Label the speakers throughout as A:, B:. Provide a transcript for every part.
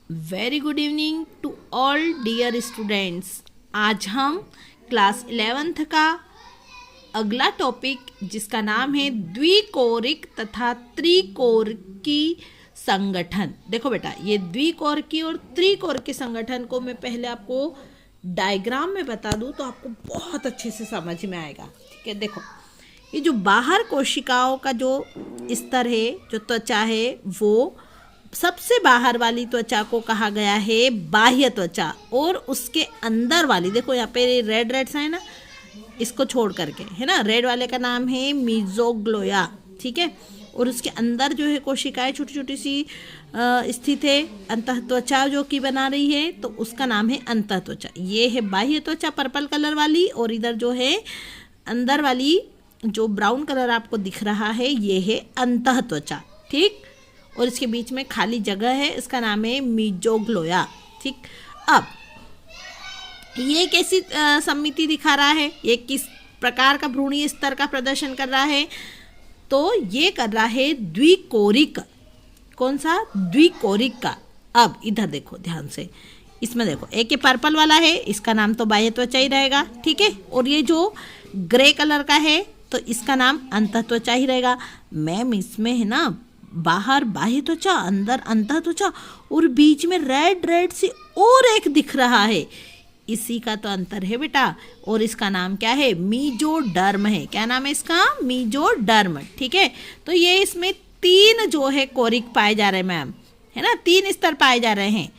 A: Very good evening to all dear students. आज हम class 11th का अगला टॉपिक जिसका नाम है द्विकोरिक तथा त्रिकोरिकी संगठन। देखो बेटा, ये द्विकोरिकी और त्रिकोरिकी संगठन को मैं पहले आपको डायग्राम में बता दूं तो आपको बहुत अच्छे से समझ में आएगा। ठीक है, देखो ये जो बाहर कोशिकाओं का जो स्तर है, जो त्वचा है, वो सबसे बाहर वाली त्वचा को कहा गया है बाह्य त्वचा, और उसके अंदर वाली, देखो यहाँ पे रेड रेड सा है ना, इसको छोड़ करके है ना, रेड वाले का नाम है मीजोग्लोया। ठीक है, और उसके अंदर जो है कोशिकाएं छोटी छोटी सी स्थित है, अंतः त्वचा जो कि बना रही है, तो उसका नाम है अंतः त्वचा। ये है बाह्य त्वचा पर्पल कलर वाली, और इधर जो है अंदर वाली जो ब्राउन कलर आपको दिख रहा है ये है अंतः त्वचा। ठीक, और इसके बीच में खाली जगह है, इसका नाम है मीजोग्लोया। ठीक, अब ये कैसी समिति दिखा रहा है, ये किस प्रकार का भ्रूणीय स्तर का प्रदर्शन कर रहा है, तो ये कर रहा है द्विकोरिक। कौन सा? द्विकोरिक का। अब इधर देखो ध्यान से, इसमें देखो एक ये पर्पल वाला है, इसका नाम तो बाह्य त्वचा ही रहेगा। ठीक है, और ये जो ग्रे कलर का है तो इसका नाम अंतः त्वचा ही रहेगा। मैम इसमें है ना बाहर बाह्य त्वचा, अंदर अंतः त्वचा, और बीच में रेड रेड सी और एक दिख रहा है, इसी का तो अंतर है बेटा, और इसका नाम क्या है? मीजोडर्म है। क्या नाम है इसका? मीजोडर्म। ठीक है, तो ये इसमें तीन जो है कोरिक पाए जा रहे हैं मैम, है ना, तीन स्तर पाए जा रहे हैं।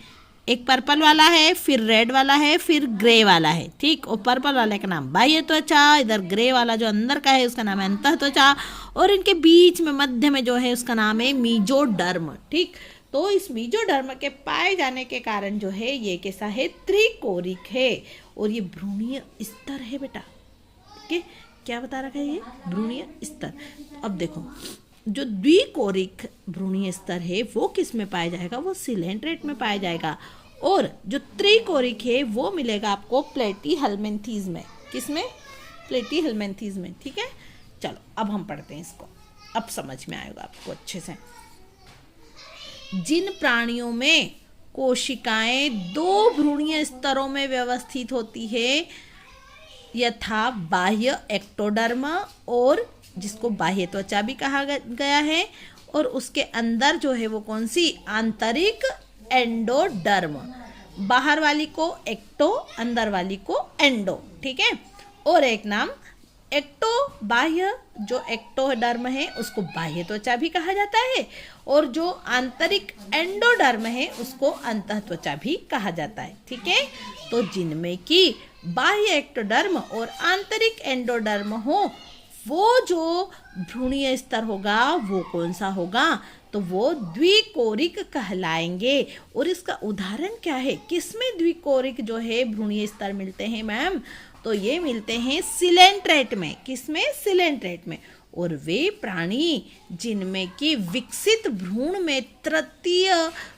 A: एक पर्पल वाला है, फिर रेड वाला है, फिर ग्रे वाला है। ठीक, और पर्पल वाले का नाम बाह्य त्वचा, इधर ग्रे वाला जो अंदर का है उसका नाम है अंतः त्वचा, और इनके बीच में मध्य में जो है उसका नाम है मीजोडर्म। ठीक, तो इस मीजोडर्म के पाए जाने के कारण जो है ये कैसा है? त्रिकोरिक है, और ये भ्रूणीय स्तर है बेटा। ठीक, क्या बता रखा है? ये भ्रूणीय स्तर। अब देखो, जो द्विकोरिक भ्रूणीय स्तर है वो किस में पाया जाएगा? वो सिलेंट्रेट में पाया जाएगा, और जो त्रिकोरिक है वो मिलेगा आपको प्लेटीहेल्मिन्थेस में। किस में? प्लेटीहेल्मिन्थेस में। ठीक है, चलो अब हम पढ़ते हैं इसको, अब समझ में आएगा आपको अच्छे से। जिन प्राणियों में कोशिकाएं दो भ्रूणीय स्तरों में व्यवस्थित होती है, यथा बाह्य एक्टोडर्म, और जिसको बाह्य त्वचा भी कहा गया है, और उसके अंदर जो है वो कौन सी? आंतरिक एंडोडर्म। बाहर वाली को एक्टो, अंदर वाली को एंडो। ठीक है, और एक नाम एक्टो बाह्य, जो एक्टोडर्म है उसको बाह्य त्वचा भी कहा जाता है, और जो आंतरिक एंडोडर्म है उसको अंतः त्वचा भी कहा जाता है। ठीक है, तो जिनमें कि बाह्य एक्टोडर्म और आंतरिक एंडोडर्म हो, वो जो भ्रूणीय स्तर होगा वो कौन सा होगा? तो वो द्विकोरिक कहलाएंगे। और इसका उदाहरण क्या है? किसमें द्विकोरिक जो है भ्रूणीय स्तर मिलते हैं मैम? तो ये मिलते हैं सिलेंट्रेट में। किसमें? सिलेंट्रेट में। और वे प्राणी जिनमें कि विकसित भ्रूण में तृतीय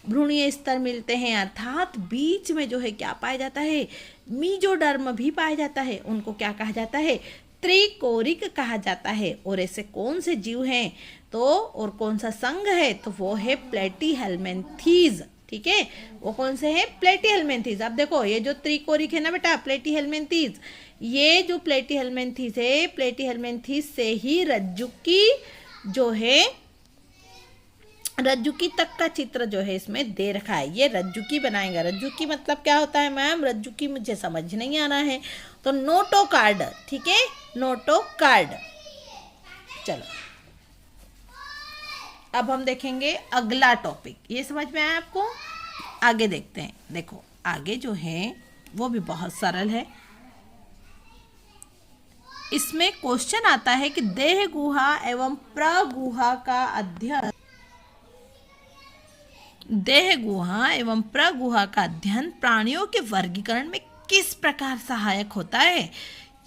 A: भ्रूणीय स्तर मिलते हैं, अर्थात बीच में जो है क्या पाया जाता है? मीजोडर्म भी पाया जाता है, उनको क्या कहा जाता है? त्रिकोरिक कहा जाता है। और ऐसे कौन से जीव हैं तो, और कौन सा संघ है? तो वो है प्लेटीहेल्मिन्थेस। ठीक है, वो कौन से है? प्लेटीहेल्मिन्थेस। अब देखो ये जो त्रिकोरिक है ना बेटा, प्लेटीहेल्मिन्थेस, ये जो प्लेटीहेल्मिन्थेस है, प्लेटीहेल्मिन्थेस से ही रज्जुकी जो है, रज्जुकी तक का चित्र जो है इसमें दे रखा है। ये रज्जुकी बनाएगा। रज्जुकी मतलब क्या होता है मैम? रज्जुकी मुझे समझ नहीं आ रहा है, तो नोटोकार्ड। ठीक है, नोटोकार्ड। चलो अब हम देखेंगे अगला टॉपिक। ये समझ में आया आपको? आगे देखते हैं। देखो आगे जो है वो भी बहुत सरल है। इसमें क्वेश्चन आता है कि देह गुहा एवं प्रगुहा का अध्ययन, देह गुहा एवं प्रगुहा का अध्ययन प्राणियों के वर्गीकरण में किस प्रकार सहायक होता है?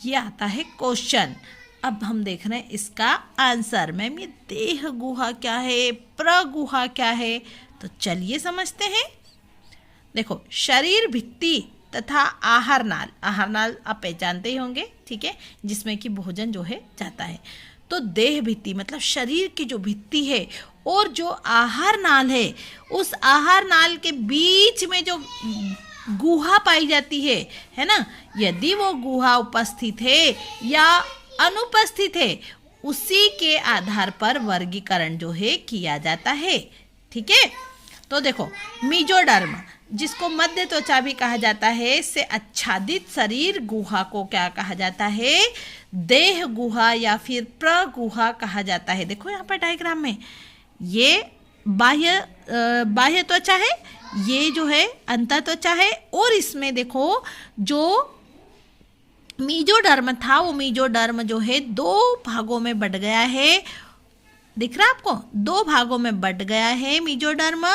A: ये आता है क्वेश्चन। अब हम देख रहे हैं इसका आंसर। मैम ये देह गुहा क्या है, प्रगुहा क्या है? तो चलिए समझते हैं। देखो, शरीर भित्ति तथा आहार नाल, आहार नाल आप पहचानते ही होंगे। ठीक है, जिसमें कि भोजन जो है जाता है। तो देह भित्ति मतलब शरीर की जो भित्ति है और जो आहार नाल है, उस आहार नाल के बीच में जो गुहा पाई जाती है ना, यदि वो गुहा उपस्थित है या अनुपस्थित है, उसी के आधार पर वर्गीकरण जो है किया जाता है। ठीक है, तो देखो मेसोडर्म, जिसको मध्य त्वचा भी कहा जाता है, से आच्छादित शरीर गुहा को क्या कहा जाता है? देह गुहा या फिर प्रगुहा कहा जाता है। देखो यहाँ पर डायग्राम में ये बाह्य त्वचा है, ये जो है अंतः त्वचा है, और इसमें देखो जो मेसोडर्म था वो मेसोडर्म जो है 2 भागों में बट गया है। दिख रहा है आपको? 2 भागों में बट गया है मेसोडर्म।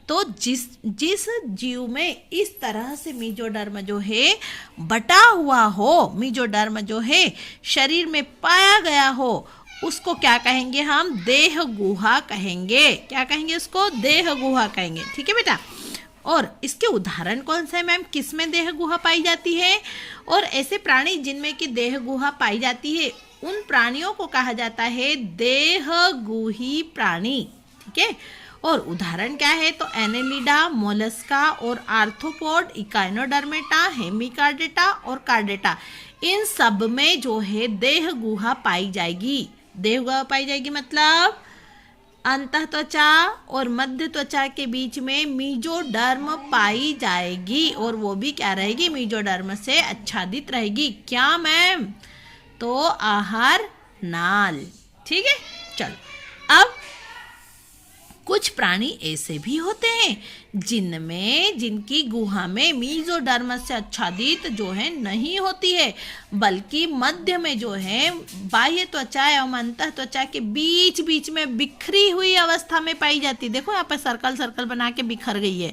A: तो जिस जीव में इस तरह से मेसोडर्म जो है बटा हुआ हो, मेसोडर्म जो है शरीर में पाया गया हो, उसको क्या कहेंगे हम? देह गुहा कहेंगे। क्या कहेंगे उसको? देह गुहा कहेंगे। ठीक है बेटा, और इसके उदाहरण कौन से हैं मैम? किस में देह गुहा पाई जाती है? और ऐसे प्राणी जिनमें कि देह गुहा पाई जाती है, उन प्राणियों को कहा जाता है देहगुही प्राणी। ठीक है, और उदाहरण क्या है? तो एनेलिडा, मोलस्का और आर्थ्रोपोड, इकाइनोडर्मेटा, हेमिकार्डेटा और कार्डेटा, इन सब में जो है देह गुहा पाई जाएगी। देह गुहा पाई जाएगी मतलब अंतः त्वचा और मध्य त्वचा के बीच में मेसोडर्म पाई जाएगी, और वो भी क्या रहेगी? मेसोडर्म से आच्छादित रहेगी। क्या मैम? तो आहार नाल। ठीक है, चलो अब कुछ प्राणी ऐसे भी होते हैं जिनकी गुहा में मेसोडर्म से आच्छादित जो है नहीं होती है, बल्कि मध्य में जो है बाह्य त्वचा एवं अंतः त्वचा के बीच बीच में बिखरी हुई अवस्था में पाई जाती है। देखो यहाँ पर सर्कल सर्कल बना के बिखर गई है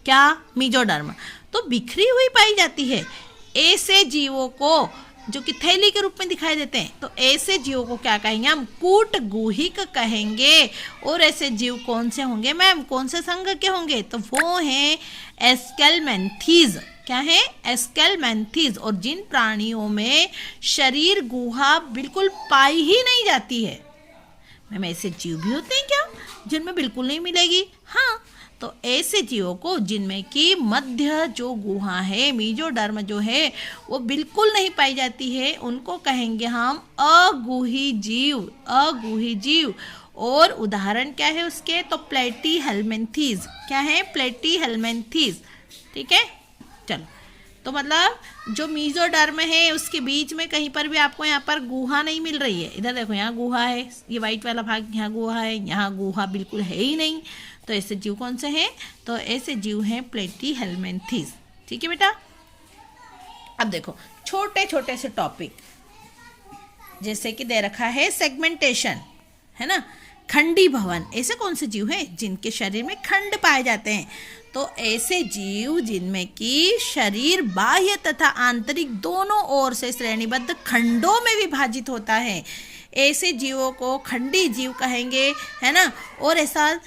A: क्या? मेसोडर्म तो बिखरी हुई पाई जाती है। ऐसे जीवों को जो कि थैली के रूप में दिखाई देते हैं, तो ऐसे जीवों को क्या कहेंगे हम? कूटगुहिक कहेंगे। और ऐसे जीव कौन से होंगे मैम? कौन से संघ के होंगे? तो वो हैं एस्केलमेंथीज। क्या है? एस्केलमेंथीज। और जिन प्राणियों में शरीर गुहा बिल्कुल पाई ही नहीं जाती है, मैम ऐसे जीव भी होते हैं क्या जिनमें बिल्कुल नहीं मिलेगी? हाँ, तो ऐसे जीवों को जिनमें कि मध्य जो गुहा है, मेसोडर्म जो है वो बिल्कुल नहीं पाई जाती है, उनको कहेंगे हम अगुही जीव। अगुही जीव। और उदाहरण क्या है उसके? तो प्लेटीहेल्मिन्थीज। क्या है? प्लेटीहेल्मिन्थीज। ठीक है, चलो, तो मतलब जो मेसोडर्म है उसके बीच में कहीं पर भी आपको यहाँ पर गुहा नहीं मिल रही है। इधर देखो, यहाँ गुहा है, ये वाइट वाला भाग यहाँ गुहा है, यहाँ गुहा बिल्कुल है ही नहीं। तो ऐसे जीव कौन से हैं? तो ऐसे जीव हैं प्लेटीहेल्मिन्थीज। ठीक है बेटा, अब देखो छोटे छोटे से टॉपिक, जैसे कि दे रखा है सेगमेंटेशन, है ना, खंडी भवन। ऐसे कौन से जीव हैं जिनके शरीर में खंड पाए जाते हैं? तो ऐसे जीव जिनमें कि शरीर बाह्य तथा आंतरिक दोनों ओर से श्रेणीबद्ध खंडों में विभाजित होता है, ऐसे जीवों को खंडी जीव कहेंगे, है ना। और ऐसा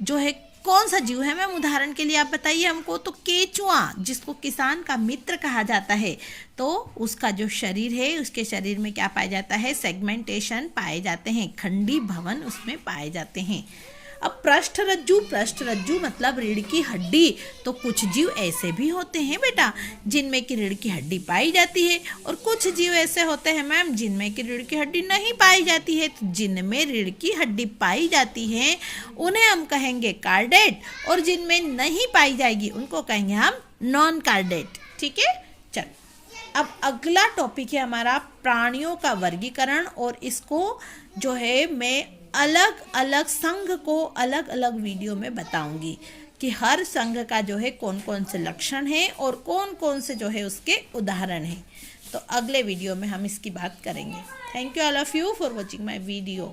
A: जो है कौन सा जीव है मैम? उदाहरण के लिए आप बताइए हमको। तो केचुआ, जिसको किसान का मित्र कहा जाता है, तो उसका जो शरीर है, उसके शरीर में क्या पाया जाता है? सेगमेंटेशन पाए जाते हैं, खंडी भवन उसमें पाए जाते हैं। अब पृष्ठरज्जु, पृष्ठरज्जु मतलब रीढ़ की हड्डी। तो कुछ जीव ऐसे भी होते हैं बेटा जिनमें कि रीढ़ की हड्डी पाई जाती है, और कुछ जीव ऐसे होते हैं मैम जिनमें कि रीढ़ की हड्डी नहीं पाई जाती है। तो जिनमें रीढ़ की हड्डी पाई जाती है उन्हें हम कहेंगे कार्डेट, और जिनमें नहीं पाई जाएगी उनको कहेंगे हम नॉन कार्डेट। ठीक है, चल अब अगला टॉपिक है हमारा प्राणियों का वर्गीकरण, और इसको जो है मैं अलग अलग संघ को अलग अलग वीडियो में बताऊंगी कि हर संघ का जो है कौन कौन से लक्षण है और कौन कौन से जो है उसके उदाहरण हैं। तो अगले वीडियो में हम इसकी बात करेंगे। Thank you all of you for watching my video.